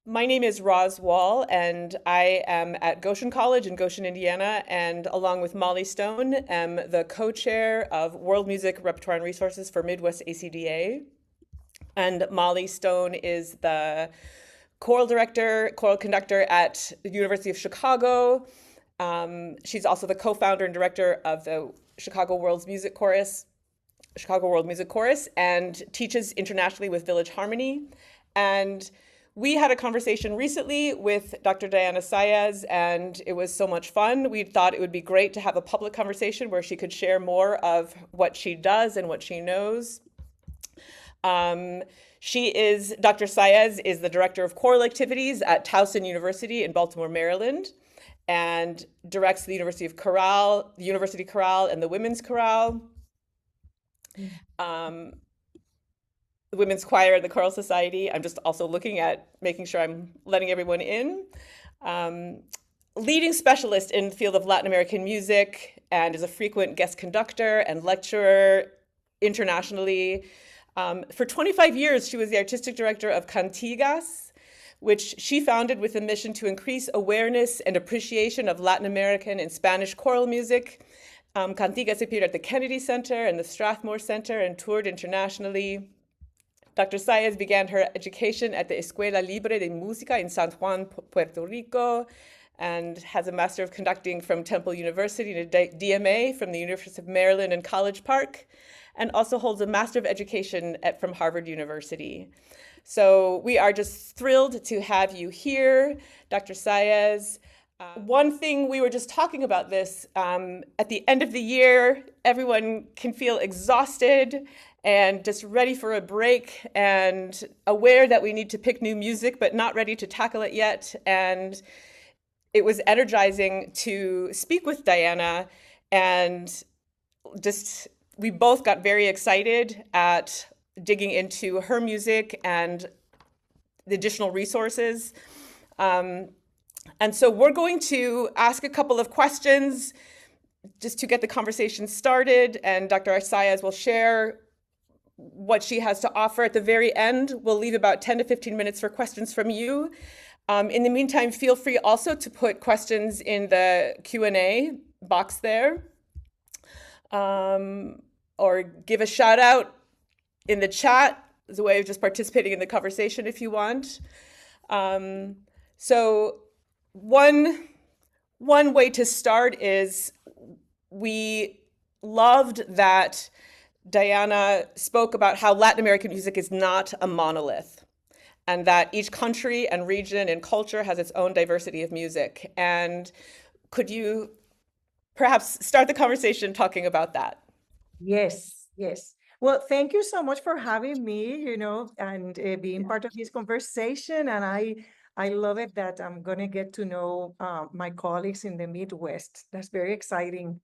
My name is Woll, and I am at Goshen College in Goshen, Indiana, and along with Mollie Stone, am the co-chair of World Music Repertoire and Resources for Midwest ACDA. And Mollie Stone is the choral director, choral conductor at the University of Chicago. She's also the co-founder and director of the Chicago World Music Chorus, and teaches internationally with Village Harmony. And we had a conversation recently with Dr. Diana Saez, and it was so much fun. We thought it would be great to have a public conversation where she could share more of what she does and what she knows. Um, Dr. Saez is the director of choral activities at Towson University in Baltimore, Maryland, and directs the University Chorale, and the Women's Chorale. Um, the Women's Choir and the Choral Society. I'm just also looking at making sure I'm letting everyone in. Um, Leading specialist in the field of Latin American music, and is a frequent guest conductor and lecturer internationally. For 25 years, she was the artistic director of Cantigas, which she founded with a mission to increase awareness and appreciation of Latin American and Spanish choral music. Cantigas appeared at the Kennedy Center and the Strathmore Center and toured internationally. Dr. Saez began her education at the Escuela Libre de Música in San Juan, Puerto Rico, and has a Master of Conducting from Temple University and a DMA from the University of Maryland in College Park, and also holds a Master of Education from Harvard University. So we are just thrilled to have you here, Dr. Saez. One thing, we were just talking about this, at the end of the year, everyone can feel exhausted and just ready for a break and aware that we need to pick new music, but not ready to tackle it yet. And it was energizing to speak with Diana, and we both got very excited at digging into her music and the additional resources. And so we're going to ask a couple of questions just to get the conversation started, and Dr. Saez will share what she has to offer at the very end. We'll leave about 10 to 15 minutes for questions from you. In the meantime, feel free also to put questions in the Q&A box there, or give a shout out in the chat as a way of just participating in the conversation if you want. So one way to start is, we loved that Diana spoke about how Latin American music is not a monolith, and that each country and region and culture has its own diversity of music. And could you perhaps start the conversation talking about that? Yes, yes. Well, thank you so much for having me, and being part of this conversation. And I love it that I'm going to get to know my colleagues in the Midwest. That's very exciting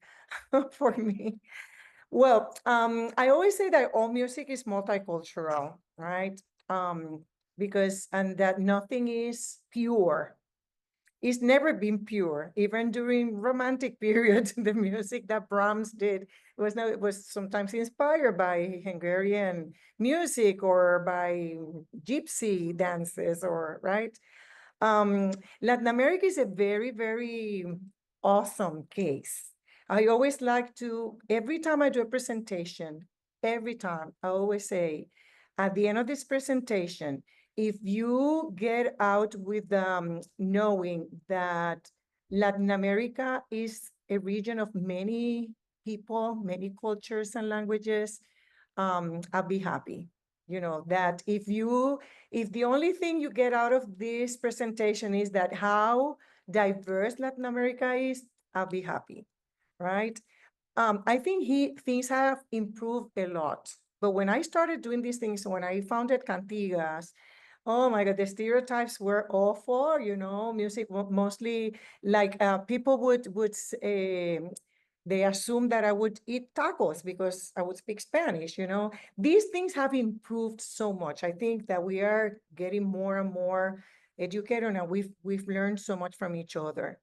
for me. Well, I always say that all music is multicultural, right? And that nothing is pure. It's never been pure, even during romantic periods. The music that Brahms did it was sometimes inspired by Hungarian music or by gypsy dances, or right. Latin America is a very, very awesome case. I always like to, every time I do a presentation, every time I always say, at the end of this presentation, if you get out with knowing that Latin America is a region of many people, many cultures and languages, I'll be happy. That if the only thing you get out of this presentation is that how diverse Latin America is, I'll be happy, right? I think things have improved a lot. But when I started doing these things, when I founded Cantigas, oh my God, the stereotypes were awful. Music mostly like people would they assumed that I would eat tacos because I would speak Spanish. These things have improved so much. I think that we are getting more and more educated, and we've learned so much from each other.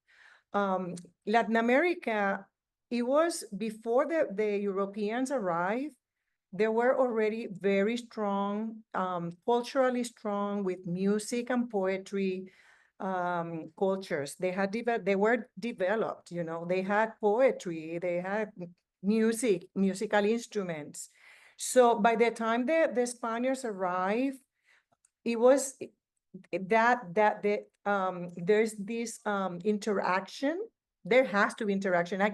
Latin America, it was before the Europeans arrived. they were already very strong, culturally strong with music and poetry cultures. They were developed, you know, they had poetry, they had music, musical instruments. So by the time the Spaniards arrived, it was that there's this interaction. There has to be interaction. I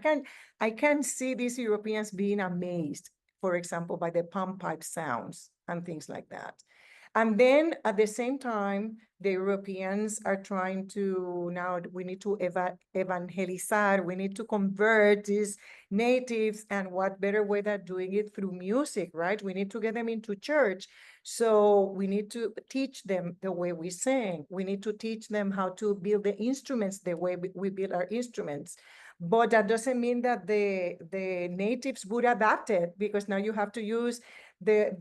can see these Europeans being amazed, for example, by the pump pipe sounds and things like that. And then at the same time, the Europeans are trying to, now we need to evangelizar, we need to convert these natives, and what better way than doing it through music, right? We need to get them into church. So we need to teach them the way we sing. We need to teach them how to build the instruments the way we build our instruments. But that doesn't mean that the natives would adapt it, because now you have to use they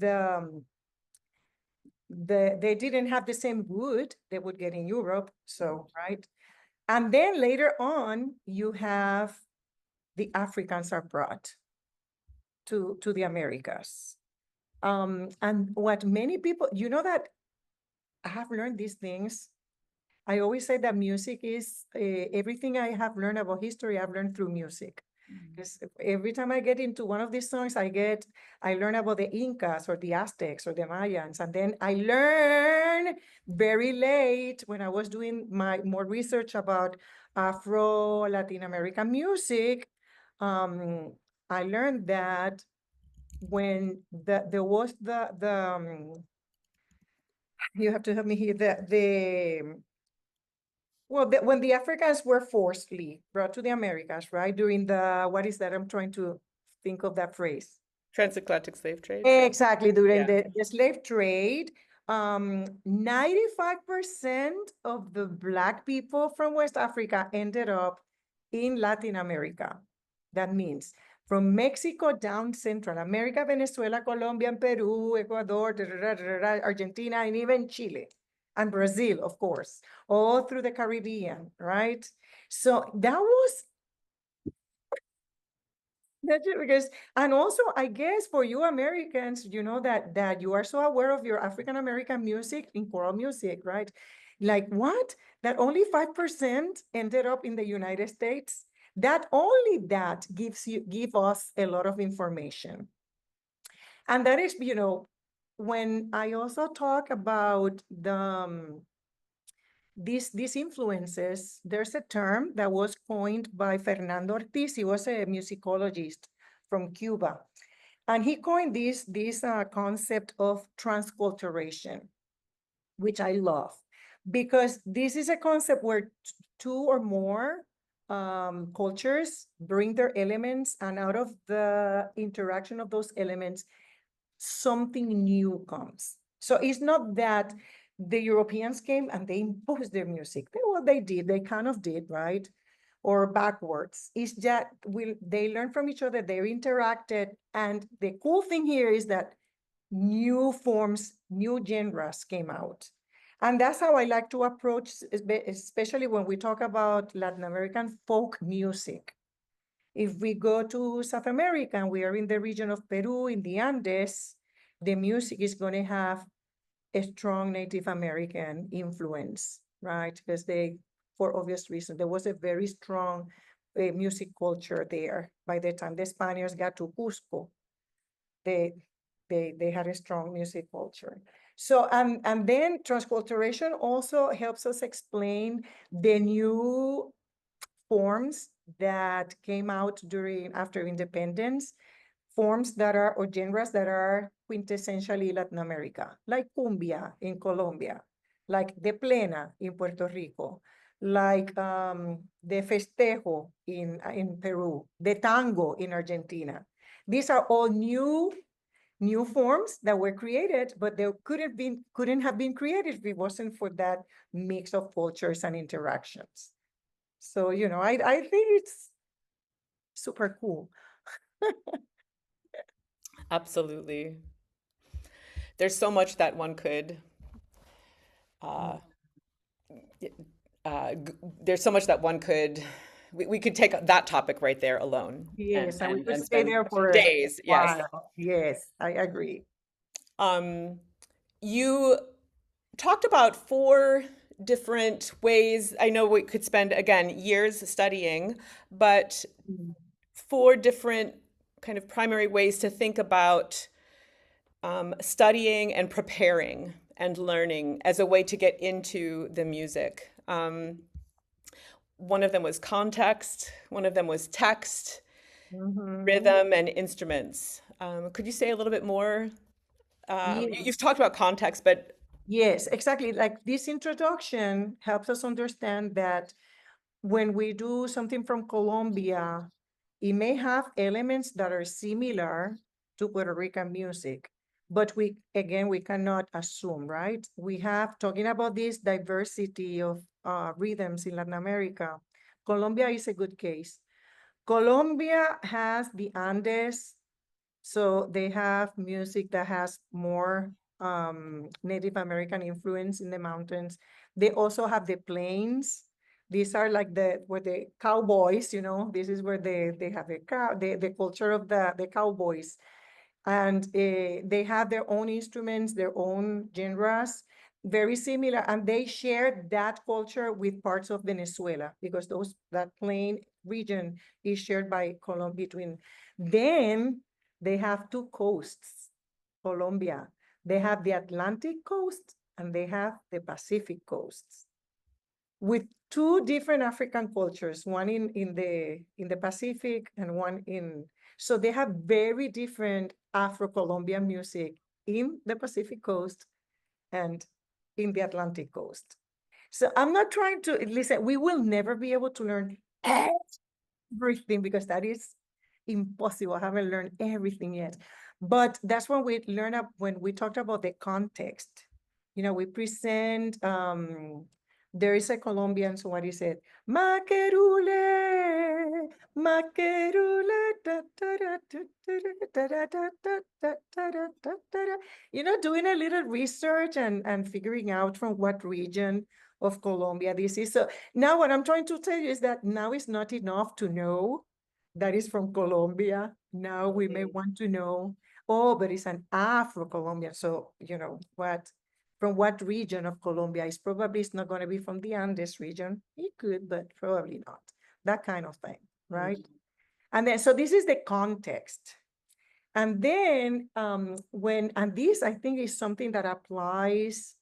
didn't have the same wood they would get in Europe. So, right. And then later on, you have the Africans are brought to the Americas. And what many people, you know, that I have learned these things. I always say that music is everything I have learned about history, I've learned through music. Because every time I get into one of these songs, I learn about the Incas or the Aztecs or the Mayans. And then I learn very late, when I was doing my more research about Afro Latin American music, I learned that when there was you have to help me here, when the Africans were forcibly brought to the Americas, right? During what is that? I'm trying to think of that phrase. Transatlantic slave trade. Exactly, during Yeah. the slave trade, 95% of the Black people from West Africa ended up in Latin America. That means from Mexico down Central America, Venezuela, Colombia, and Peru, Ecuador, Argentina, and even Chile, and Brazil, of course, all through the Caribbean, right? So that was that's it, because, and also, I guess for you Americans, you know that you are so aware of your African American music in choral music, right? Like what? That only 5% ended up in the United States. That only that give us a lot of information. And that is, you know, when I also talk about these influences, there's a term that was coined by Fernando Ortiz. He was a musicologist from Cuba. And he coined this concept of transculturation, which I love, because this is a concept where two or more cultures bring their elements, and out of the interaction of those elements, something new comes. So it's not that the Europeans came and they imposed their music. Well, they did, they kind of did, right? Or backwards. It's that they learned from each other, they interacted. And the cool thing here is that new forms, new genres came out. And that's how I like to approach, especially when we talk about Latin American folk music. If we go to South America and we are in the region of Peru, in the Andes, the music is going to have a strong Native American influence, right? Because for obvious reasons, there was a very strong music culture there. By the time the Spaniards got to Cusco, they had a strong music culture. So, and then transculturation also helps us explain the new forms that came out after independence, forms that are, or genres that are quintessentially Latin America, like cumbia in Colombia, like the plena in Puerto Rico, like the festejo in Peru, the tango in Argentina. These are all new forms that were created, but they couldn't have been created if it wasn't for that mix of cultures and interactions. So, you know, I think it's super cool. Absolutely. There's so much that one could uh, there's so much that one could we could take that topic right there alone and Yes, and we could and stay spend there for a days. Yes. while. Yes, I agree. Um, you talked about four different ways. I know we could spend, again, years studying, but Mm. four different kind of primary ways to think about studying and preparing and learning as a way to get into the music. One of them was context, one of them was text, Mhm. rhythm, and instruments. Could you say a little bit more? You've Yes. talked about context, but Yes, exactly. Like this introduction helps us understand that when we do something from Colombia, it may have elements that are similar to Puerto Rican music, but we cannot assume, right? We have, talking about this diversity of rhythms in Latin America, Colombia is a good case. Colombia has the Andes, so they have music that has more Native American influence in the mountains. They also have the plains. These are like where the cowboys, this is where they have the culture of the cowboys. And they have their own instruments, their own genres, very similar, and they share that culture with parts of Venezuela because that plain region is shared by Colombia between. Then they have two coasts, Colombia. They have the Atlantic coast and they have the Pacific coasts with two different African cultures, one in the Pacific and one in, so they have very different Afro-Colombian music in the Pacific coast and in the Atlantic coast. So I'm not trying to, listen, we will never be able to learn everything because that is impossible. I haven't learned everything yet. But that's when we learn up when we talked about the context. We present there is a Colombian, so what is it? Maquerule, maquerule, da, da, da, da, da, da, da, da, da, da, da, da, da, da. Doing a little research and figuring out from what region of Colombia this is. So now what I'm trying to tell you is that now it's not enough to know that is from Colombia. Now we may want to know, oh, but it's an Afro-Colombian. So, from what region of Colombia? It's not going to be from the Andes region. It could, but probably not. That kind of thing, right? And then, so this is the context. And then and this I think is something that applies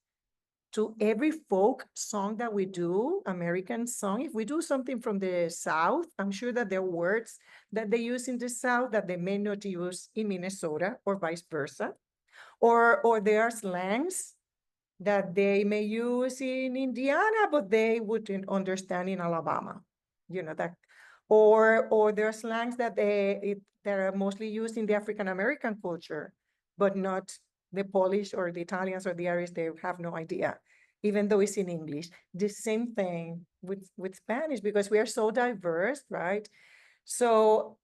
to every folk song that we do, American song. If we do something from the South, I'm sure that there are words that they use in the South that they may not use in Minnesota or vice versa. Or there are slangs that they may use in Indiana, but they wouldn't understand in Alabama. That, or there are slangs that are mostly used in the African American culture, but not the Polish or the Italians or the Irish. They have no idea, even though it's in English. The same thing with Spanish because we are so diverse, right? So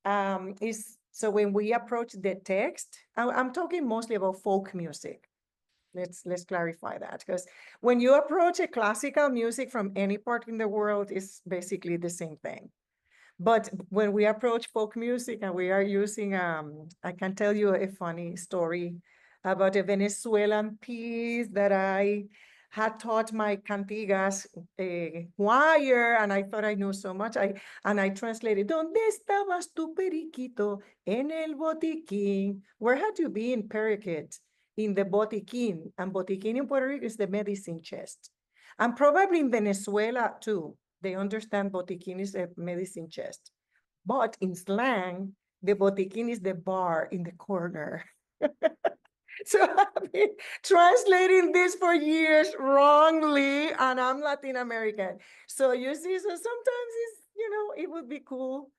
so when we approach the text, I'm talking mostly about folk music. Let's clarify that, because when you approach a classical music from any part in the world, it's basically the same thing. But when we approach folk music and we are using, I can tell you a funny story about a Venezuelan piece that I had taught my cantigas choir, and I thought I knew so much. And I translated, ¿Dónde estabas tu periquito en el botiquín? Where had you been, parakeet? In the botiquín. And botiquín in Puerto Rico is the medicine chest. And probably in Venezuela too. They understand botiquín is a medicine chest. But in slang, the botiquín is the bar in the corner. So I've been translating this for years wrongly, and I'm Latin American. So you see, so sometimes it would be cool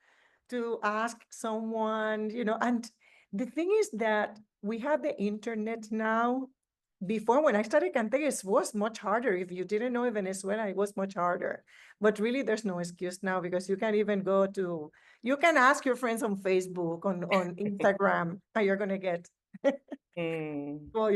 to ask someone, and the thing is that we have the internet now. Before, when I started Cantegas, it was much harder. If you didn't know Venezuela, it was much harder. But really, there's no excuse now because you can even you can ask your friends on Facebook, on Instagram, and you're going to get, Mm, well,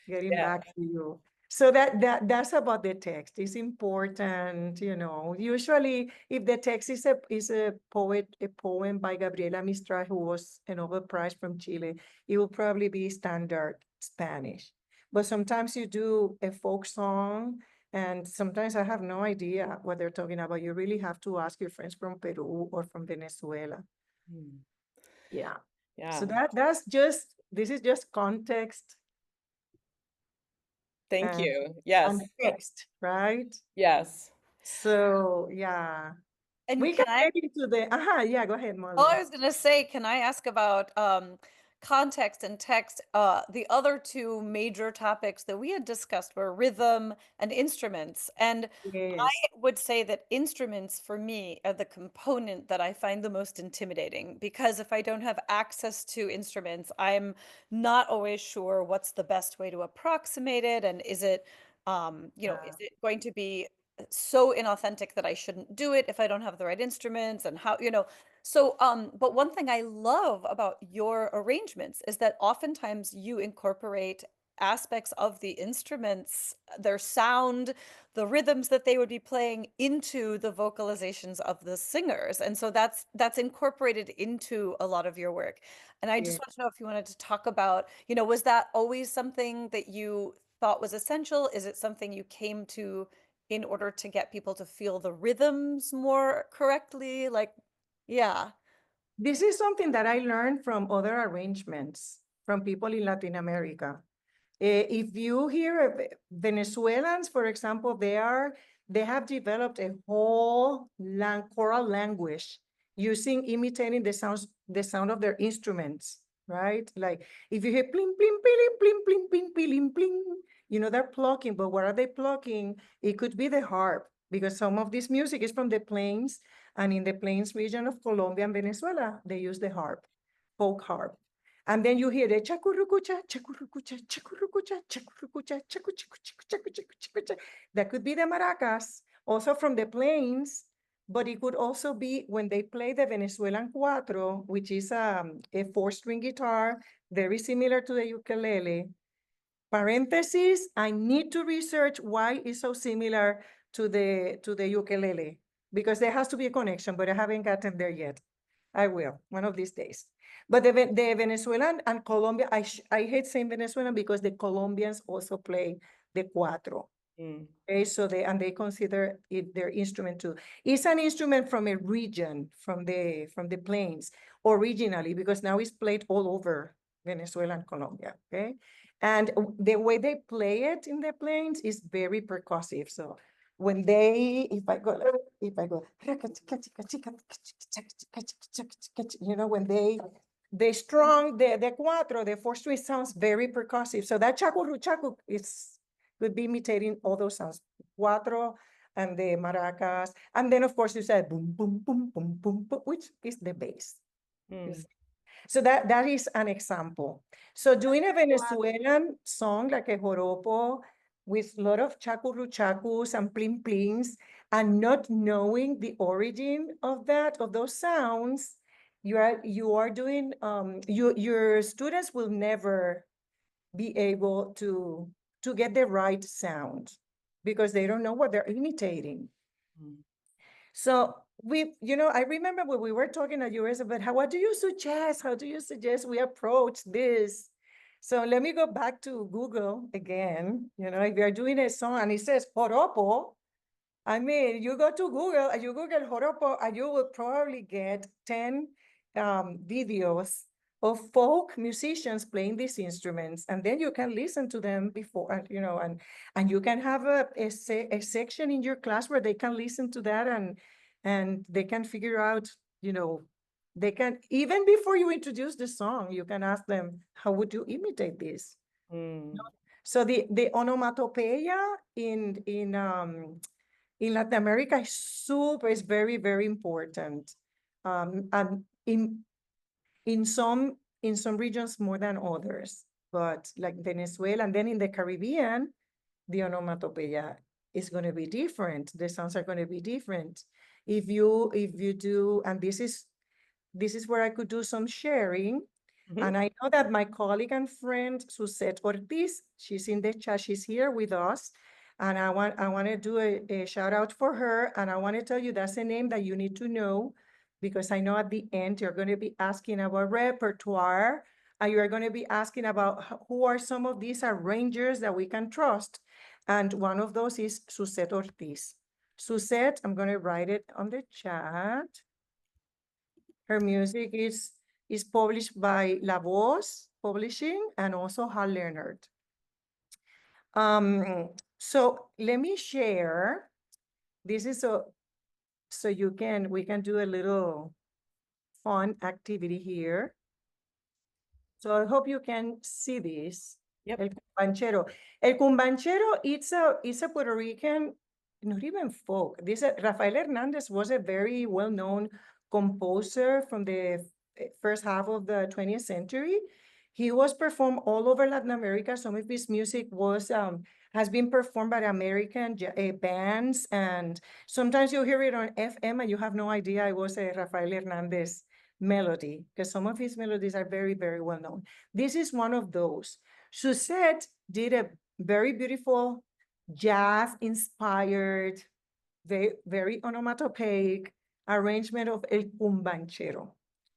getting yeah. back to you. So that's about the text. It's important, you know. Usually, if the text is a poem by Gabriela Mistral, who was a Nobel Prize from Chile, it will probably be standard Spanish. But sometimes you do a folk song, and sometimes I have no idea what they're talking about. You really have to ask your friends from Peru or from Venezuela. Mm. Yeah. So Yeah. this is just context Thank and you. Yes. and text, right? Yes. So yeah, And we can can I get into the, yeah, go ahead, Oh, Molly. I was gonna say, can I ask about context and text? The other two major topics that we had discussed were rhythm and instruments. And I Yes, would say that instruments for me are the component that I find the most intimidating because if I don't have access to instruments, I'm not always sure what's the best way to approximate it. And is it, yeah. is it going to be so inauthentic that I shouldn't do it if I don't have the right instruments and how, so, but one thing I love about your arrangements is that oftentimes you incorporate aspects of the instruments, their sound, the rhythms that they would be playing into the vocalizations of the singers. And so that's incorporated into a lot of your work. And I just Yeah. want to know if you wanted to talk about, was that always something that you thought was essential? Is it something you came to in order to get people to feel the rhythms more correctly? Like, yeah. This is something that I learned from other arrangements from people in Latin America. If you hear Venezuelans, for example, they have developed a whole choral language using imitating the sound of their instruments, right? Like if you hear plim plim plim plim plim plim plim plim, you know they're plucking, but what are they plucking? It could be the harp because some of this music is from the plains, and in the plains region of Colombia and Venezuela, they use the harp, folk harp. And then you hear the chacurucucha, chacurucucha, chacurucucha, chacurucucha, chacu, chacu, chacu, chacu, chacu, chacu, chacu. That could be the maracas, also from the plains, but it could also be when they play the Venezuelan cuatro, which is a four-string guitar, very similar to the ukulele. Parenthesis, I need to research why it's so similar to the ukulele, because there has to be a connection, but I haven't gotten there yet. I will, one of these days. But the Venezuelan and Colombia, I hate saying Venezuelan because the Colombians also play the cuatro. Mm. Okay, so they consider it their instrument too. It's an instrument from a region, from the plains originally, because now it's played all over Venezuela and Colombia. Okay, and the way they play it in the plains is very percussive. So when if I go, you know, when they strong the cuatro, the four string sounds very percussive. So that chacu chacu is could be imitating all those sounds, cuatro and the maracas. And then, of course, you said boom, boom, boom, boom, boom, boom, which is the bass. Mm. So that is an example. So doing a Venezuelan song like a joropo with a lot of chacus and plim plings and not knowing the origin of those sounds, you are doing, your students will never be able to get the right sound because they don't know what they're imitating. Mm. So I remember when we were talking at US about what do you suggest? How do you suggest we approach this? So let me go back to Google again. If you're doing a song and it says joropo, I mean, you go to Google and you Google joropo and you will probably get 10 videos of folk musicians playing these instruments. And then you can listen to them before, and you can have a section in your class where they can listen to that and they can figure out, they can, even before you introduce the song, you can ask them, how would you imitate this? Mm. So the onomatopoeia in Latin America is very, very important. And in some regions more than others, but like Venezuela, and then in the Caribbean, the onomatopoeia is going to be different. The sounds are going to be different. If you do, and this is where I could do some sharing. Mhm. And I know that my colleague and friend Suzette Ortiz, she's in the chat, she's here with us. And I want to do a shout out for her. And I want to tell you that's a name that you need to know, because I know at the end you're going to be asking about repertoire, and you're going to be asking about who are some of these arrangers that we can trust. And one of those is Suzette Ortiz. Suzette, I'm going to write it on the chat. Her music is published by La Voz Publishing and also Hal Leonard. So let me share. This is so we can do a little fun activity here. So I hope you can see this. Yep. El cumbanchero. El cumbanchero, it's a Puerto Rican, not even folk. Rafael Hernandez was a very well-known composer from the first half of the 20th century. He was performed all over Latin America. Some of his music has been performed by American bands, and sometimes you hear it on FM and you have no idea it was a Rafael Hernandez melody, because some of his melodies are very, very well known. This is one of those. Suzette did a very beautiful jazz-inspired, very, very onomatopoeic arrangement of El Cumbanchero.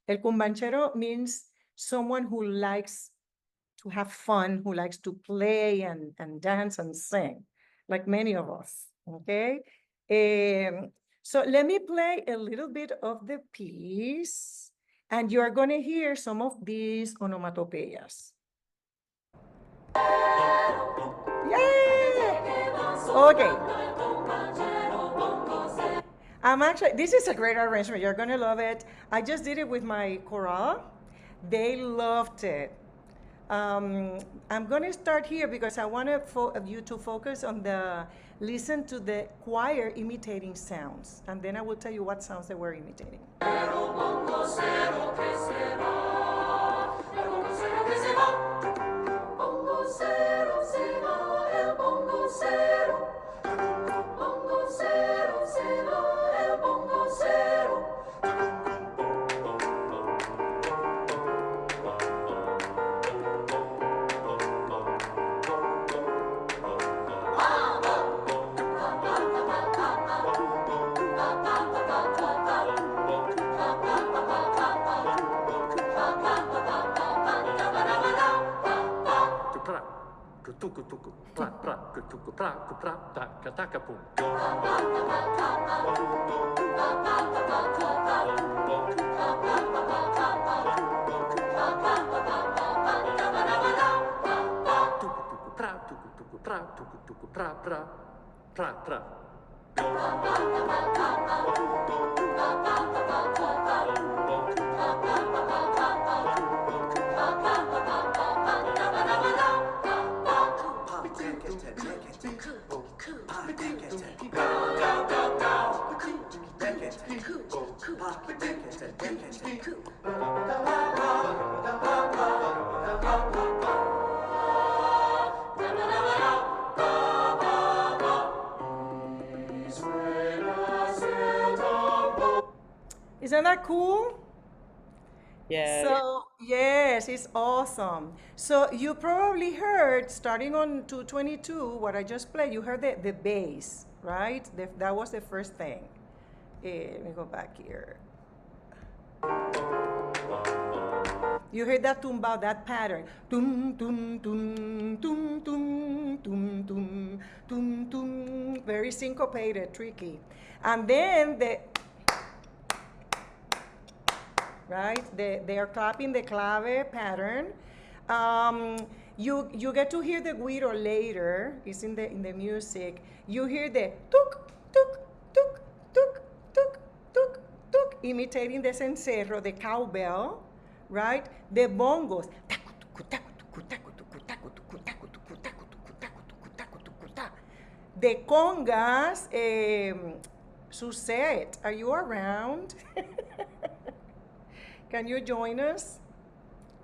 El Cumbanchero means someone who likes to have fun, who likes to play and dance and sing, like many of us, okay? So let me play a little bit of the piece, and you're going to hear some of these onomatopoeias. Yeah! Okay. This is a great arrangement. You're going to love it. I just did it with my chorale. They loved it. I'm going to start here because I want you to focus on listen to the choir imitating sounds. And then I will tell you what sounds they were imitating. Isn't that cool? Yeah. So, yes, it's awesome. So you probably heard, starting on 222, what I just played, you heard the bass, right? That was the first thing. Let me go back here. You heard that tumbao, that pattern. Tum, tum, tum, tum, tum, tum, tum, tum, tum. Very syncopated, tricky. And then right? They are clapping the clave pattern. You get to hear the guiro later. It's in the music. You hear the tuk tuk tuk tuk tuk tuk tuk, imitating the cencerro, the cowbell, right? The bongos. The congas. Suzette, are you around? Can you join us?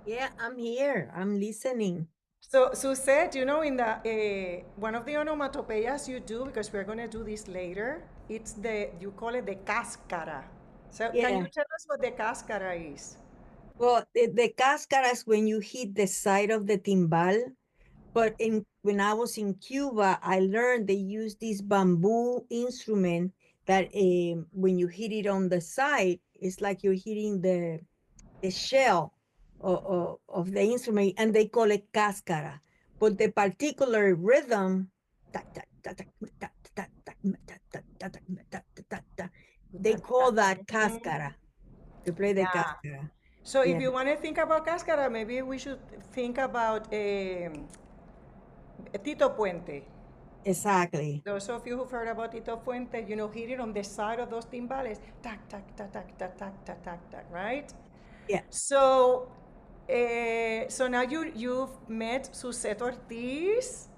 Yeah, I'm here. I'm listening. So Suzette, in the one of the onomatopeias you do, because we're going to do this later, you call it the cáscara. So can Yeah. you tell us what the cáscara is? Well, the cáscara is when you hit the side of the timbal. But when I was in Cuba, I learned they use this bamboo instrument that when you hit it on the side, it's like you're hitting the shell of the instrument, and they call it cáscara. But the particular rhythm, they call that cáscara. To play the Yeah. cáscara. So if Yeah, you want to think about Cascara, maybe we should think about Tito Puente. exactly. Those of you who've heard about Tito Puente, you know, hit it on the side of those timbales, tac, tac, tac, tac, tac, tac, tac, tac, tac, right? Yeah. So, so now you've met Suzette Ortiz,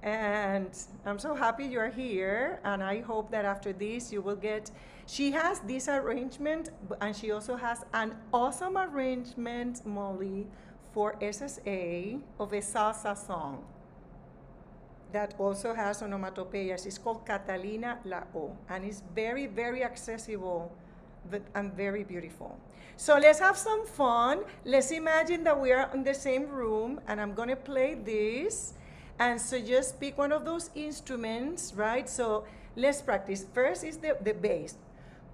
and I'm so happy you're here. And I hope that after this you will get. She has this arrangement, and she also has an awesome arrangement, Molly, for SSA of a salsa song that also has onomatopoeias. It's called Catalina La O, and it's very, very accessible and very beautiful. So let's have some fun. Let's imagine that we are in the same room, and I'm gonna play this. And so just pick one of those instruments, right? So let's practice. First is the bass.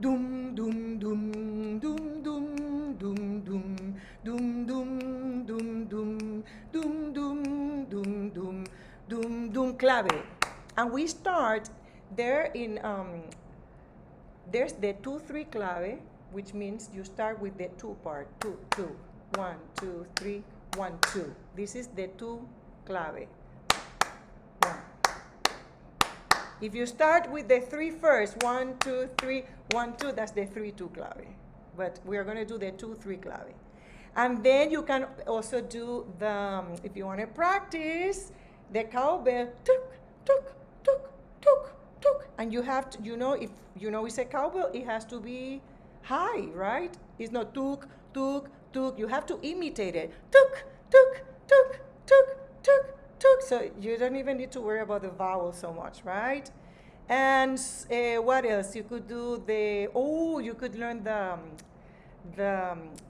Doom, doom, doom, doom, doom, doom, doom, doom, doom, doom, doom, doom, doom, doom, doom, doom, doom, clave. And we start there in, there's the 2-3 clave, which means you start with the 2 part, 2, 2, 1, 2, 3, 1, 2. This is the 2 clave. 1. If you start with the 3 first, 1, 2, 3, 1, 2, that's the 3-2 clave. But we are going to do the 2-3 clave. And then you can also do the, if you want to practice, the cowbell, tuk, tuk, tuk, tuk, tuk. And you have to, you know, if you know it's a cowbell, it has to be high, right? It's not tuk, tuk, tuk. You have to imitate it. Tuk, tuk, tuk, tuk, tuk, tuk. So you don't even need to worry about the vowel so much, right? And what else? You could do the, oh, you could learn the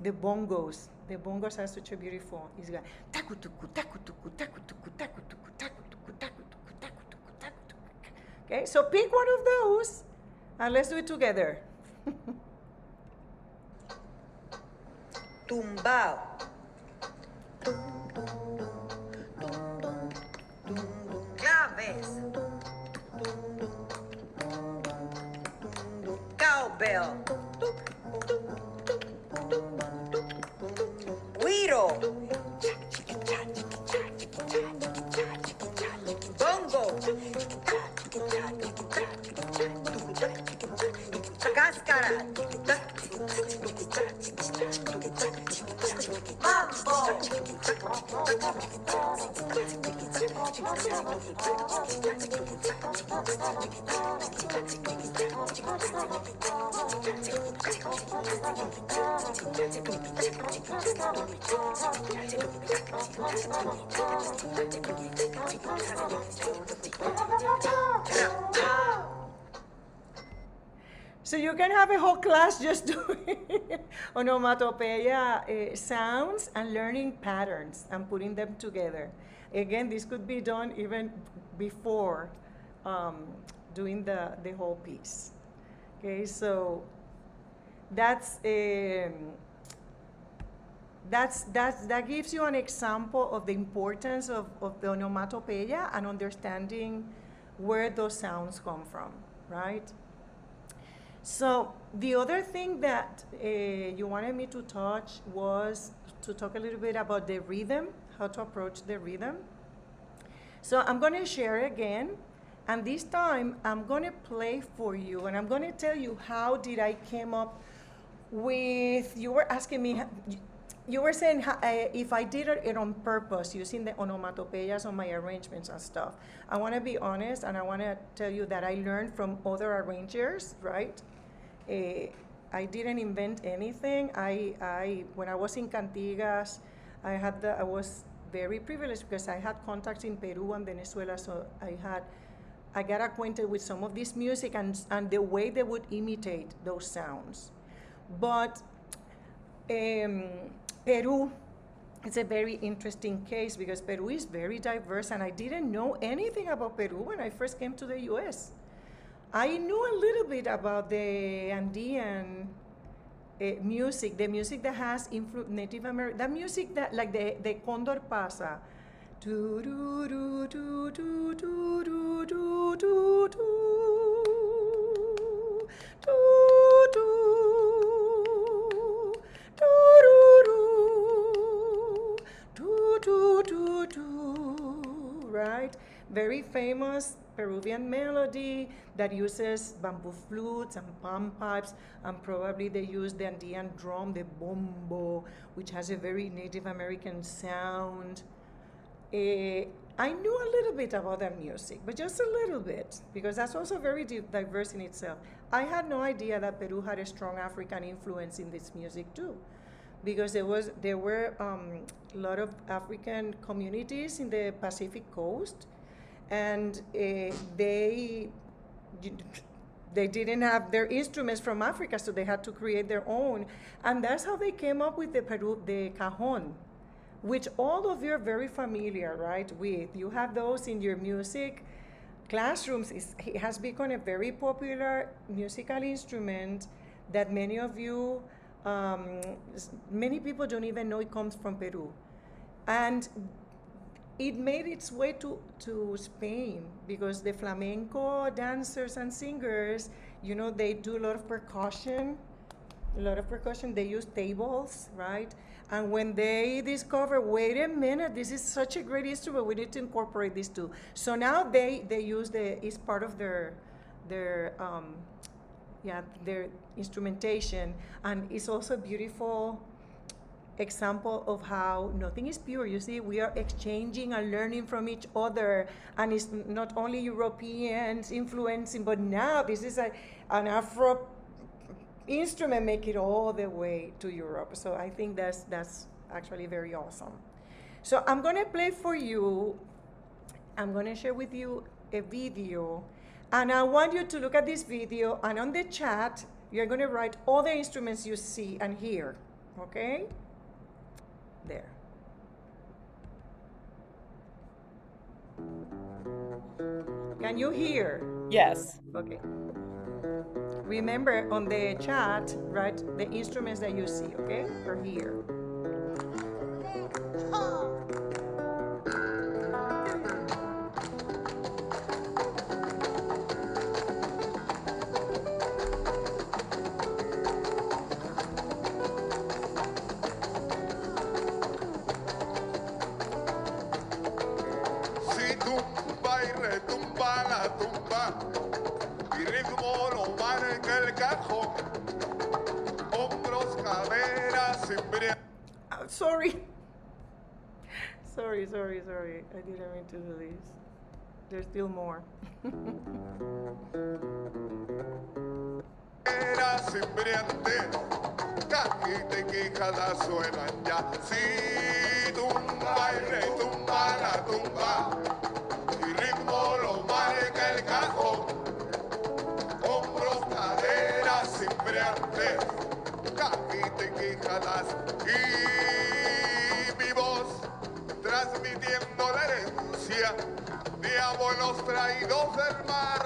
bongos. The bongos are such a beautiful. It's like taku tuku taku tuku taku tuku taku tuku taku tuku taku tuku taku tuku taku tuku. Okay, so pick one of those, and let's do it together. Tumbao. Claves. Cowbell. Guiro. Bongo. Cáscara. So you can have a whole class just doing onomatopoeia sounds and learning patterns and putting them together. Again, this could be done even before doing the whole piece. Okay, so that gives you an example of the importance of the onomatopoeia and understanding where those sounds come from, right? So the other thing that you wanted me to touch was to talk a little bit about the rhythm, how to approach the rhythm. So I'm going to share again, and this time I'm going to play for you, and I'm going to tell you how did I came up with, you were asking me, you were saying if I did it on purpose, using the onomatopoeias on my arrangements and stuff. I want to be honest, and I want to tell you that I learned from other arrangers, right? I didn't invent anything. When I was in Cantigas, I was very privileged because I had contacts in Peru and Venezuela, so I got acquainted with some of this music and the way they would imitate those sounds. But Peru, it's a very interesting case because Peru is very diverse, and I didn't know anything about Peru when I first came to the US. I knew a little bit about the Andean music, the music that has Native American, that music that like the Condor Pasa. Do, do, do, do, do, do, do, do, do, do, do, right? Very famous Peruvian melody that uses bamboo flutes and palm pipes, and probably they use the Andean drum, the bombo, which has a very Native American sound. I knew a little bit about that music, but just a little bit, because that's also very diverse in itself. I had no idea that Peru had a strong African influence in this music too, because there were a lot of African communities in the Pacific coast, and they didn't have their instruments from Africa, so they had to create their own, and that's how they came up with the cajon, which all of you are very familiar, right, with. You have those in your music classrooms. It has become a very popular musical instrument that many of you, many people don't even know it comes from Peru. And it made its way to Spain because the flamenco dancers and singers, you know, they do a lot of percussion. They use tables, right? And when they discover, wait a minute, this is such a great instrument, we need to incorporate this too. So now they use it's part of their instrumentation, and it's also a beautiful example of how nothing is pure. You see, we are exchanging and learning from each other, and it's not only Europeans influencing, but now this is an Afro instrument make it all the way to Europe. So I think that's actually very awesome. So I'm gonna play for you, I'm gonna share with you a video, and I want you to look at this video, and on the chat, you're gonna write all the instruments you see and hear, okay? There. Can you hear? Yes. Okay. Remember on the chat, write the instruments that you see, okay? Or hear. Si tumba y retumba la tumba, mi ritmo lo marca el cajón, hombros, caderas, embriaguez. Sorry. Sorry. I didn't mean to do this. There's still more. Embriaguez, cajita y quijada suenan ya. Si tumba y retumba la tumba, mi ritmo lo marca el cajón, hombros, caderas, embriaguez, cajita y quijadas, y mi voz transmitiendo la herencia de abuelos traídos del mar,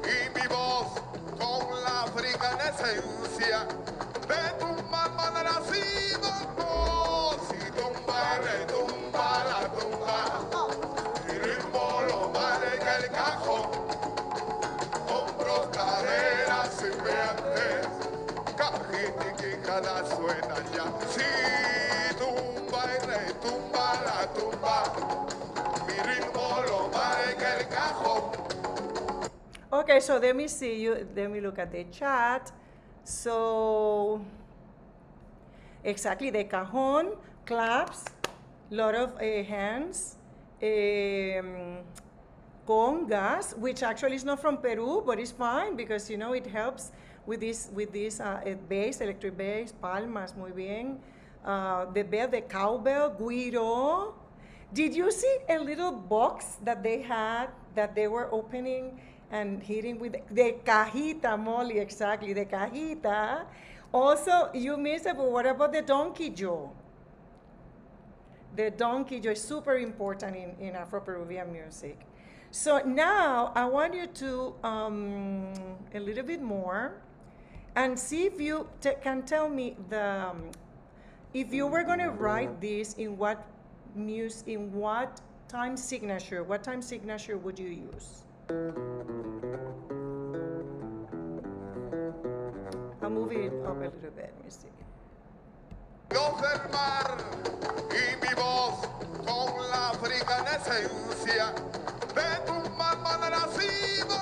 y mi voz con la africana esencia de tu mamá nacido. Si tumba y retumba la tumba, mi ritmo lo marca el cajón, hombros, caderas, embriaguez, cajita y quijada suenan ya. Si tumba y retumba la tumba, mi ritmo lo marca el cajón. Okay, so let me see you. Let me look at the chat. So exactly, the cajon, claps, lot of hands, congas, which actually is not from Peru, but it's fine because you know it helps with this bass, electric bass, palmas, muy bien. The bell, the cowbell, guiro. Did you see a little box that they had that they were opening and hitting with the cajita, Molly, exactly, the cajita. Also, you missed it, but what about the donkey jaw? The donkey is super important in Afro-Peruvian music. So now I want you to a little bit more and see if you can tell me if you were going to write this in what time signature, what time signature would you use? I'll move it up a little bit. Let me see. Dios del mar y mi voz con la africana esencia de tu mamá nacido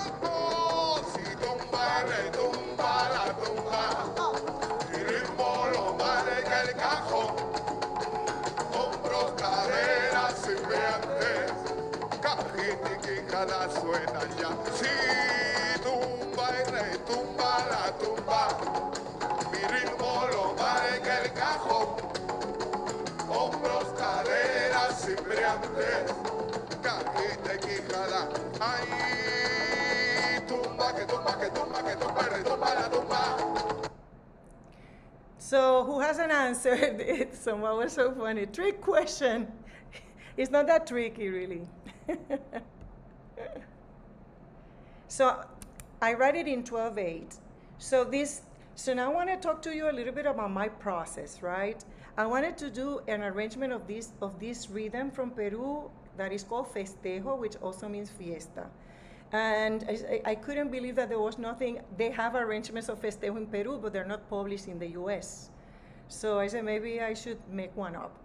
si tumba retumba la tumba mi ritmo lo marca el cajón hombros caderas y veantes cajita y quijada suenan ya si tumba y retumba la tumba mi ritmo lo marca el cajón, hombros, caderas, cimbreantes, cajita y quijada. Ay, tumba, que tumba, que tumba, que tumba, retumba la tumba. So who hasn't answered it? Someone was so funny. Trick question. It's not that tricky, really. So I write it in 12/8. So now I want to talk to you a little bit about my process, right? I wanted to do an arrangement of this rhythm from Peru that is called festejo, which also means fiesta. And I couldn't believe that there was nothing. They have arrangements of festejo in Peru, but they're not published in the US. So I said, maybe I should make one up.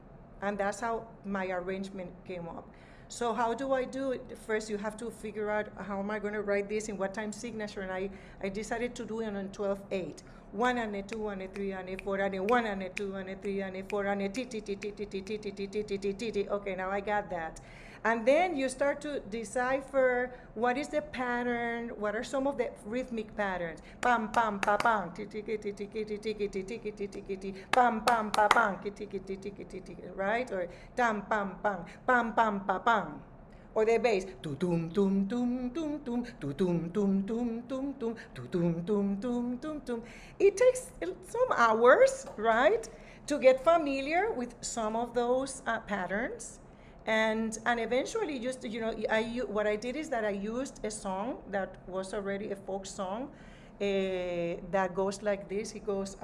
And that's how my arrangement came up. So how do I do it? First, you have to figure out how am I going to write this in what time signature, and I decided to do it on 12/8. 1 and a 2 and a 3 and a 4 and a 1 and a 2 and a 3 and a 4 and a ti ti ti ti ti ti ti ti ti ti ti ti ti. Okay, now I got that. And then you start to decipher what is the pattern, what are some of the rhythmic patterns. Pam pam pa pam ti ti ti ti ti ti ti ti ti ti ti ti ti pam pam pa pam ti ti ti ti ti ti, right? Or tam pam pam pa pam. Or the bass, tu tum tum tum tum tum, tu tum tum tum tum tum, tu tum tum tum tum tum. It takes some hours, right, to get familiar with some of those patterns, and eventually, just what I did is that I used a song that was already a folk song that goes like this. It goes.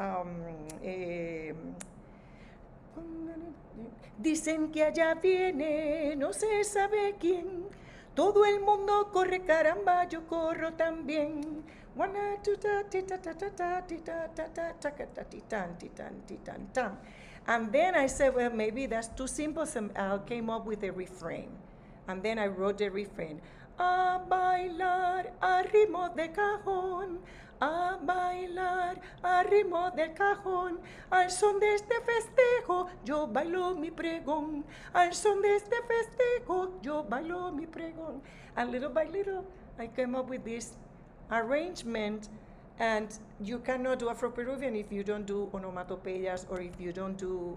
Dicen que allá viene, no se sabe quién. Todo el mundo corre, caramba, yo corro también. And then I said, well, maybe that's too simple, so I came up with a refrain. And then I wrote the refrain. A bailar a ritmo de cajón, a bailar a ritmo del cajón, al son de este festejo yo bailo mi pregón, al son de este festejo yo bailo mi pregón. And little by little I came up with this arrangement, and you cannot do Afro-Peruvian if you don't do onomatopeyas or if you don't do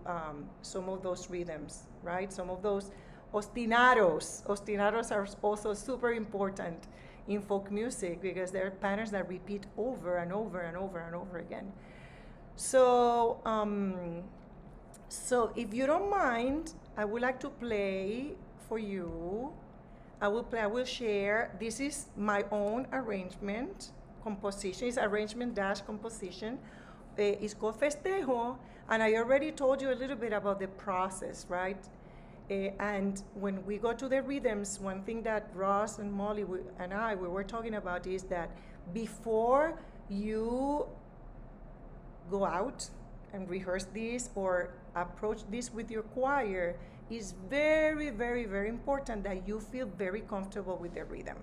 some of those rhythms, right? Some of those ostinatos. Ostinatos are also super important in folk music because they're patterns that repeat over and over and over and over again. So, so if you don't mind, I would like to play for you. I will share. This is my own arrangement, composition. It's arrangement dash composition. It's called Festejo, and I already told you a little bit about the process, right? And when we go to the rhythms, one thing that Ross and Molly and I were talking about is that before you go out and rehearse this or approach this with your choir, it's very, very, very important that you feel very comfortable with the rhythm.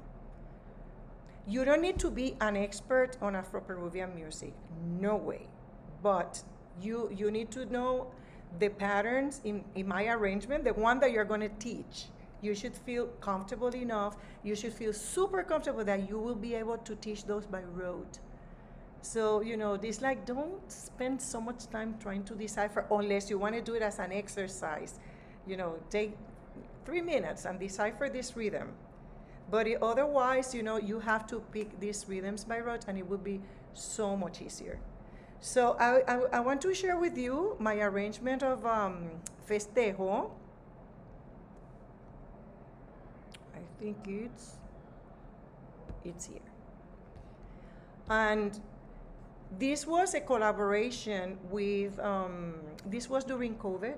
You don't need to be an expert on Afro-Peruvian music, no way. But you need to know the patterns in my arrangement, the one that you're going to teach. You should feel comfortable enough. You should feel super comfortable that you will be able to teach those by rote. So, this don't spend so much time trying to decipher unless you want to do it as an exercise. Take 3 minutes and decipher this rhythm. But otherwise, you have to pick these rhythms by rote, and it will be so much easier. So I want to share with you my arrangement of Festejo. think it's here. And this was a collaboration with, this was during COVID.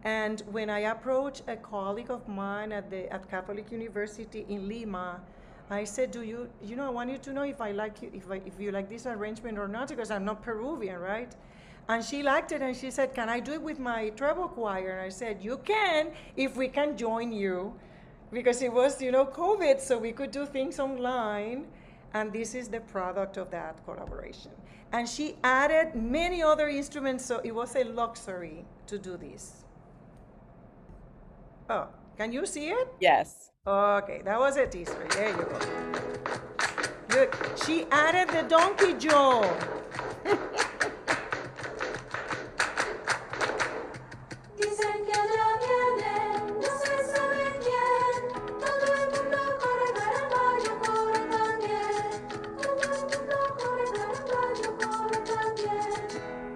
And when I approached a colleague of mine at Catholic University in Lima, I said, I want you to know if if you like this arrangement or not, because I'm not Peruvian, right? And she liked it, and she said, can I do it with my treble choir? And I said, you can, if we can join you, because it was, COVID, so we could do things online. And this is the product of that collaboration. And she added many other instruments, so it was a luxury to do this. Oh, can you see it? Yes. Okay, that was a teaser. There you go. Look, she added the donkey jaw. Dicen que allá viene, no se sabe quién. Todo el mundo corre, caramba, yo corro también. Todo el mundo corre, caramba, yo corro también.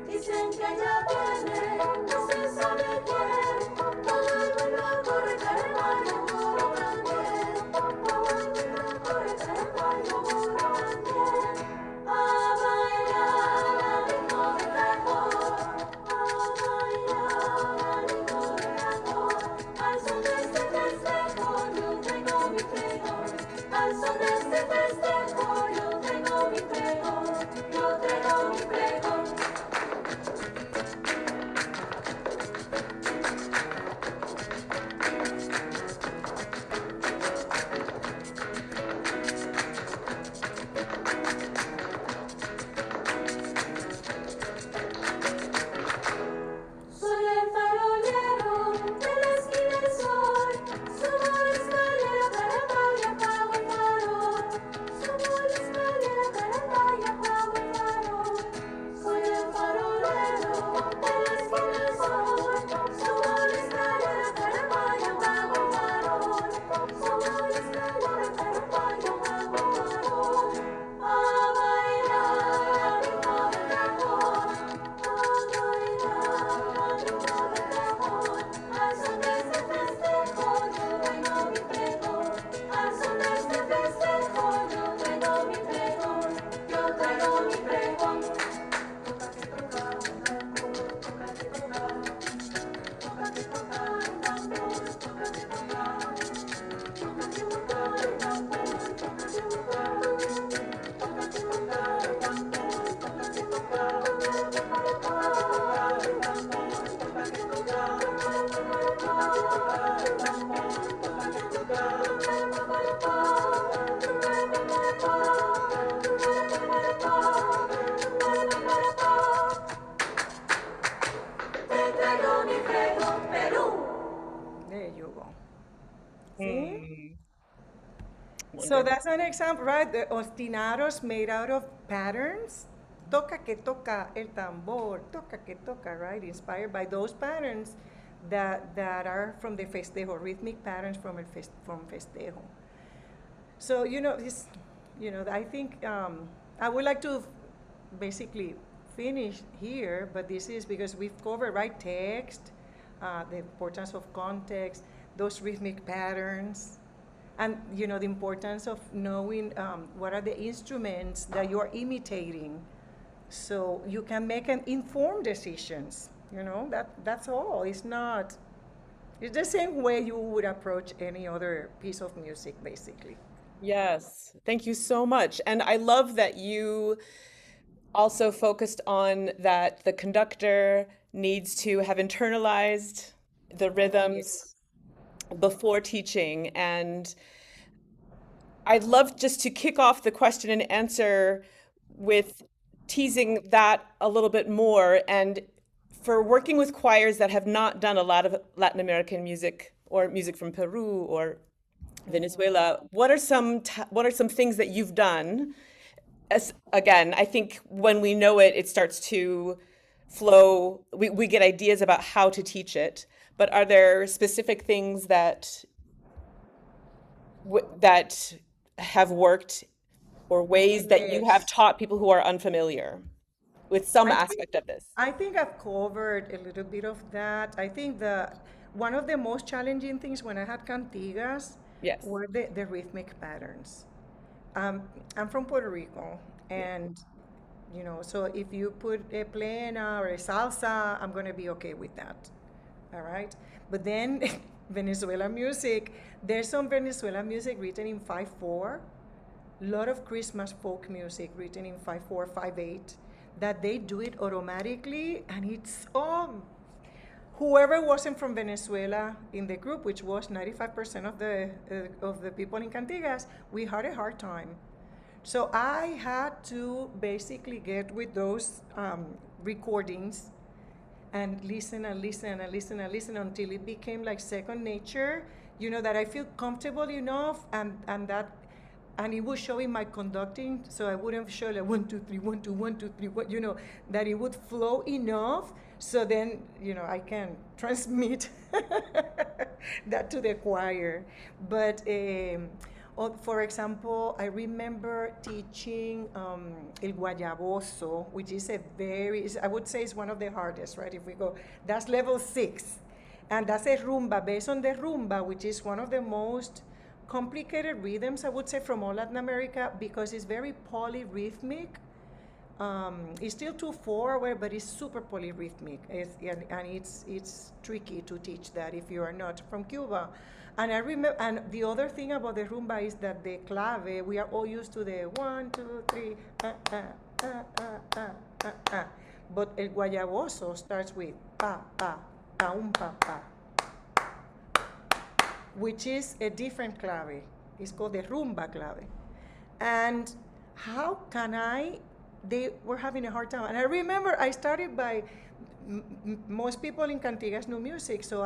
Dicen que allá viene, no se sabe quién. Todo el mundo corre, caramba, yo corro también. Todo el mundo corre, caramba, yo corro también. A bailar al ritmo del tambor. A bailar al ritmo del tambor. Al son de este festejo yo tengo mi pregón. Al son de este festejo yo tengo mi pregón. Yo tengo mi pregón. Soy el farolero de la esquina del sol. Subo la escalera, caramba, y apago el farol. Subo la escalera, caramba, y apago el farol. Soy el farolero de la esquina del sol. Subo la escalera, caramba, y apago el farol. Subo la escalera, caramba, y apago el farol. A bailar al ritmo del tambor. A bailar al ritmo del tambor. Al son de este festejo yo tengo mi pregón. Al son de este festejo yo tengo mi pregón. Yo traigo mi pregón. Toca que toca el tambor, toca que toca. Toca que toca el tambor, toca que toca. Toca que toca el tambor, toca que toca. Toca que toca el tambor, toca que toca. Te traigo mi pregón, Perú. There you go. See? Mm. So that's an example, right? The ostinatos made out of patterns. Toca que toca el tambor, toca que toca, right? Inspired by those patterns that are from the festejo, rhythmic patterns from from festejo. So I think I would like to basically finish here, but this is because we've covered, right, text, the importance of context, those rhythmic patterns, and the importance of knowing what are the instruments that you are imitating, so you can make an informed decisions. That's all. It's the same way you would approach any other piece of music, basically. Yes, thank you so much. And I love that you also focused on that the conductor needs to have internalized the rhythms before teaching. And I'd love just to kick off the question and answer with teasing that a little bit more. And for working with choirs that have not done a lot of Latin American music or music from Peru or Venezuela, what are some things that you've done? Again, I think when we know it, it starts to flow. We get ideas about how to teach it. But are there specific things that have worked, or ways that you have Yes. taught people who are unfamiliar with some aspect of this? I think I've covered a little bit of that. I think one of the most challenging things when I had cantigas Yes. were the rhythmic patterns. I'm from Puerto Rico, and so if you put a plena or a salsa, I'm gonna be okay with that. All right. But then Venezuela music, there's some Venezuela music written in 5/4, a lot of Christmas folk music written in 5/4, 5/8, that they do it automatically, and it's whoever wasn't from Venezuela in the group, which was 95% of the people in Cantigas, we had a hard time. So I had to basically get with those recordings and listen and listen and listen and listen until it became like second nature, that I feel comfortable enough, and it would show in my conducting, so I wouldn't show like 1 2 3 1 2 1 2 3 what, that it would flow enough, so then I can transmit that to the choir. But for example, I remember teaching El Guayaboso, which is I would say it's one of the hardest, right? If we go, that's level 6. And that's a rumba, based on the rumba, which is one of the most complicated rhythms, I would say, from all Latin America, because it's very polyrhythmic. It's still 2/4, but it's super polyrhythmic, and it's tricky to teach that if you are not from Cuba. And I remember, and the other thing about the rumba is that the clave, we are all used to the 1 2 3, but el guayaboso starts with pa pa pa pa pa, which is a different clave. It's called the rumba clave. And how can they were having a hard time. And I remember I started by, most people in Cantigas knew music, so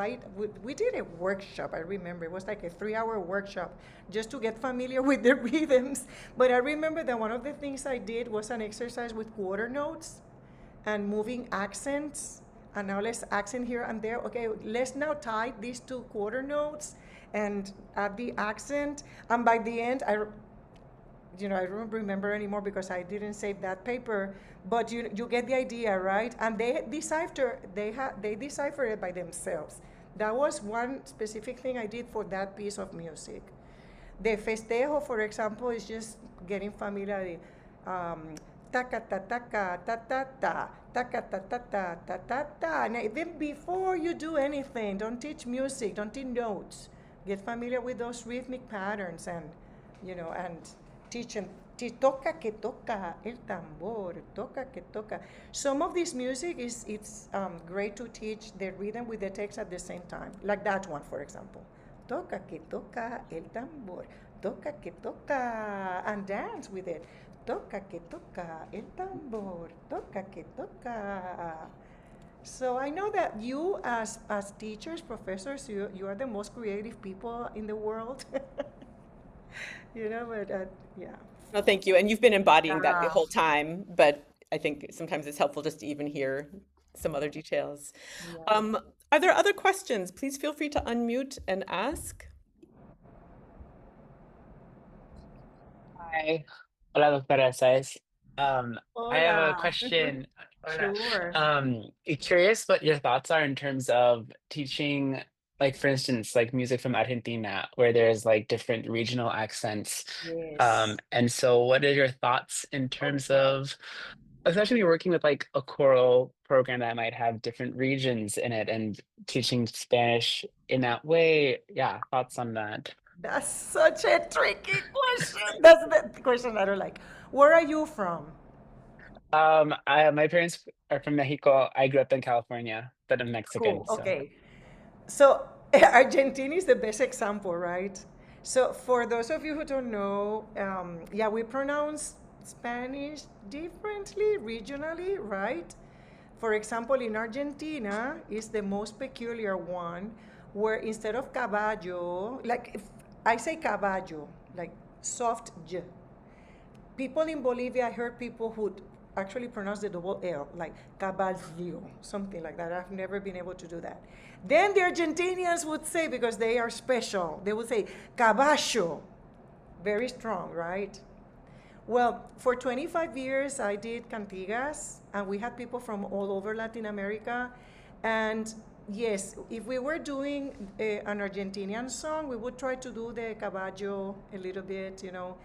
we did a workshop. I remember it was like a 3-hour workshop just to get familiar with the rhythms. But I remember that one of the things I did was an exercise with quarter notes and moving accents. And now let's accent here and there. Okay, let's now tie these 2 quarter notes and add the accent. And by the end, I don't remember anymore because I didn't save that paper, but you get the idea, right? And they decipher it by themselves. That was one specific thing I did for that piece of music. The festejo, for example, is just getting familiar. Taka ta taka ta ta ta taka ta ta ta ta ta ta. And even before you do anything, don't teach music, don't teach notes. Get familiar with those rhythmic patterns, and teach them. Toca que toca el tambor, toca que toca. Some of this music it's great to teach the rhythm with the text at the same time, like that one, for example. Toca que toca el tambor, toca que toca, and dance with it. Toca que toca el tambor, toca que toca. So I know that you, as teachers, professors, you are the most creative people in the world. But yeah. No, thank you. And you've been embodying that the Yeah. whole time, but I think sometimes it's helpful just to even hear some other details. Yeah. Are there other questions? Please feel free to unmute and ask. Hi. Hola, doctora Saez. I have a Hola. question. Hola. Sure. Curious what your thoughts are in terms of teaching, like for instance, like music from Argentina, where there's like different regional accents. Yes. And so what are your thoughts in terms Okay. of, especially working with like a choral program that might have different regions in it and teaching Spanish in that way? Yeah, thoughts on that. That's such a tricky question. That's the question I don't like. Where are you from? My parents are from Mexico. I grew up in California, but I'm Mexican, Cool. so. Okay. So Argentina is the best example, right? So for those of you who don't know, yeah, we pronounce Spanish differently regionally, right? For example, in Argentina is the most peculiar one, where instead of caballo, like if I say caballo, like soft j. People in Bolivia, I heard people who actually pronounce the double L, like caballo, something like that. I've never been able to do that. Then the Argentinians would say, because they are special, they would say caballo, very strong, right? Well, for 25 years, I did cantigas, and we had people from all over Latin America. And yes, if we were doing an Argentinian song, we would try to do the caballo a little bit, you know,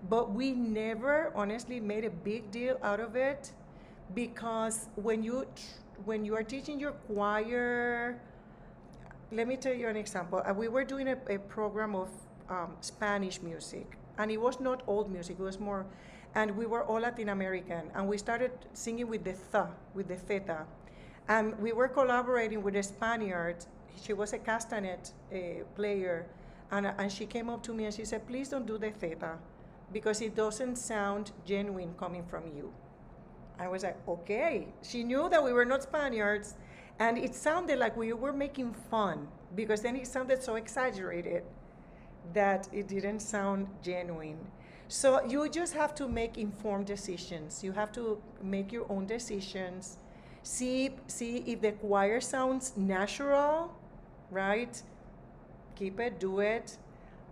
but we never honestly made a big deal out of it because when you are teaching your choir, let me tell you an example. We were doing a program of Spanish music, and it was not old music. It was more, and we were all Latin American, and we started singing with the with the theta, and we were collaborating with a Spaniard. She was a castanet player, and she came up to me and she said, "Please don't do the theta, because it doesn't sound genuine coming from you." I was like, okay. She knew that we were not Spaniards, and it sounded like we were making fun because then it sounded so exaggerated that it didn't sound genuine. So you just have to make informed decisions. You have to make your own decisions. See if the choir sounds natural, right? Keep it, do it.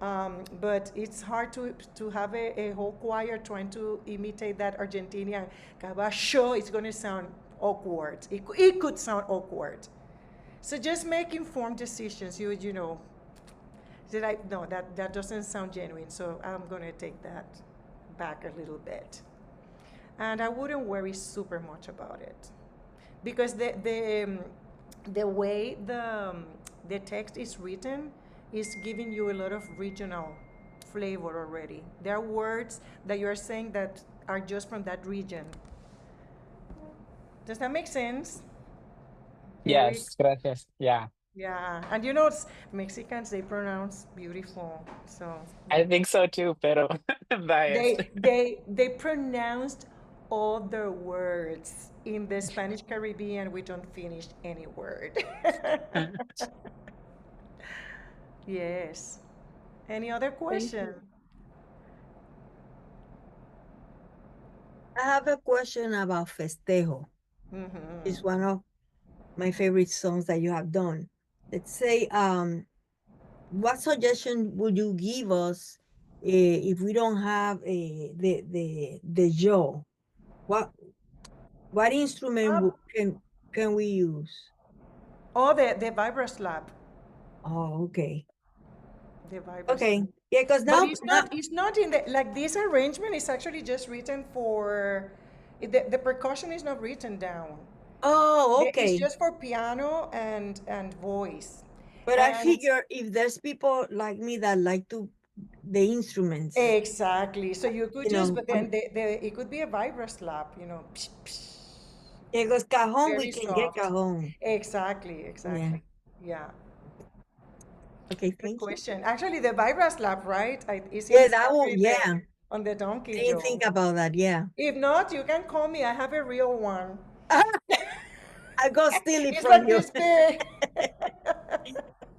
But it's hard to have a whole choir trying to imitate that Argentinian caballo. It's going to sound awkward. It could sound awkward. So just make informed decisions. You know, did I? No, that doesn't sound genuine. So I'm going to take that back a little bit. And I wouldn't worry super much about it, because the way the text is written is giving you a lot of regional flavor already. There are words that you are saying that are just from that region. Does that make sense? Very, Yes, gracias. Yeah, yeah. And you know, Mexicans, they pronounce beautiful. So I think so too, pero biased. they pronounced all the words. In the Spanish Caribbean, we don't finish any word. Yes. Any other Thank question? you. I have a question about Festejo. It's one of my favorite songs that you have done. Let's say, what suggestion would you give us if we don't have the jaw? What instrument Um, can we use? oh, the vibra slap. Oh, okay. The vibra Okay. slap. Yeah, because But now, it's not in the, like this arrangement is actually just written for, the percussion is not written down. oh, It's okay. just for piano and voice. But I And figure if there's people like me that like to the instruments, exactly. So you could you just, know, but then it could be a vibra slap, you know, psh, psh, because cajon, we very can get soft. cajon. Exactly, Yeah. exactly. Yeah. Okay, Good thank you. question. Actually, the vibra slap, right? Is Yeah, that will, inspired yeah. on the donkey I didn't Joe. think about that, yeah. If not, you can call me. I have a real one. I go steal it It's from like you. this big.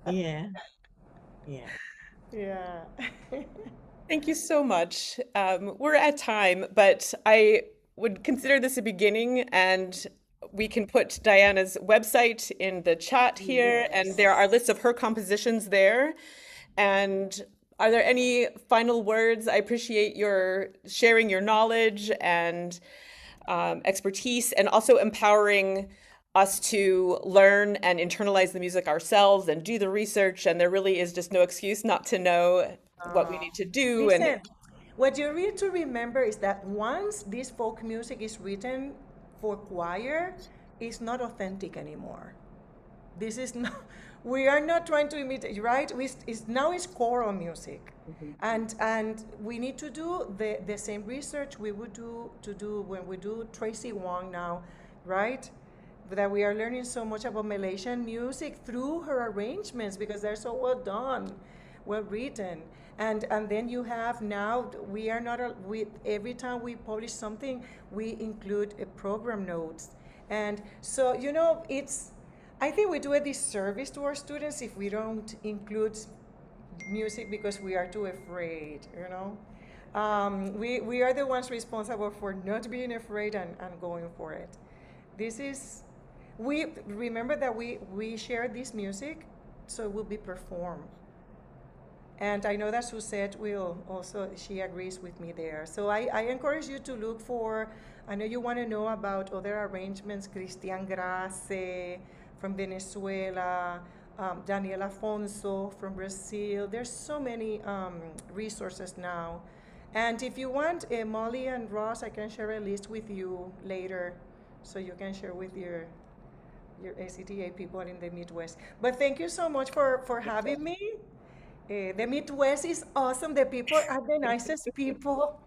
Yeah, yeah. Yeah. Thank you so much. We're at time, but I would consider this a beginning, and we can put Diana's website in the chat here, and there are lists of her compositions there. And are there any final words? I appreciate your sharing your knowledge and expertise, and also empowering us to learn and internalize the music ourselves and do the research. And there really is just no excuse not to know what we need to do. And Listen, what you need to remember is that once this folk music is written for choir, it's not authentic anymore. This is not, we are not trying to imitate, right? Now it's choral music. And we need to do the same research we would do when we do Tracy Wong now, right? That we are learning so much about Malaysian music through her arrangements because they're so well done, well written. And then you have now, we are not, we, every time we publish something, we include a program notes. And so, you know, I think we do a disservice to our students if we don't include music because we are too afraid, you know? We are the ones responsible for not being afraid and going for it. This is, we remember that we share this music, so it will be performed. And I know that Suzette will also, she agrees with me there. So I encourage you to look for, I know you want to know about other arrangements, Christian Grace, from Venezuela, Daniel Afonso from Brazil. There's so many resources now. And if you want, Molly and Ross, I can share a list with you later, so you can share with your ACTA people in the Midwest. But thank you so much for having me. The Midwest is awesome. The people are the nicest people.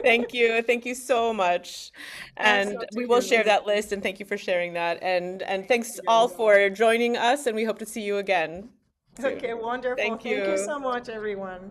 Thank you. Thank you so much. And so And to we will share you. that list, and thank you for sharing that. And thanks you all very much. for joining us, and we hope to see you again soon. Okay, wonderful. Thank Thank you you. so much, everyone.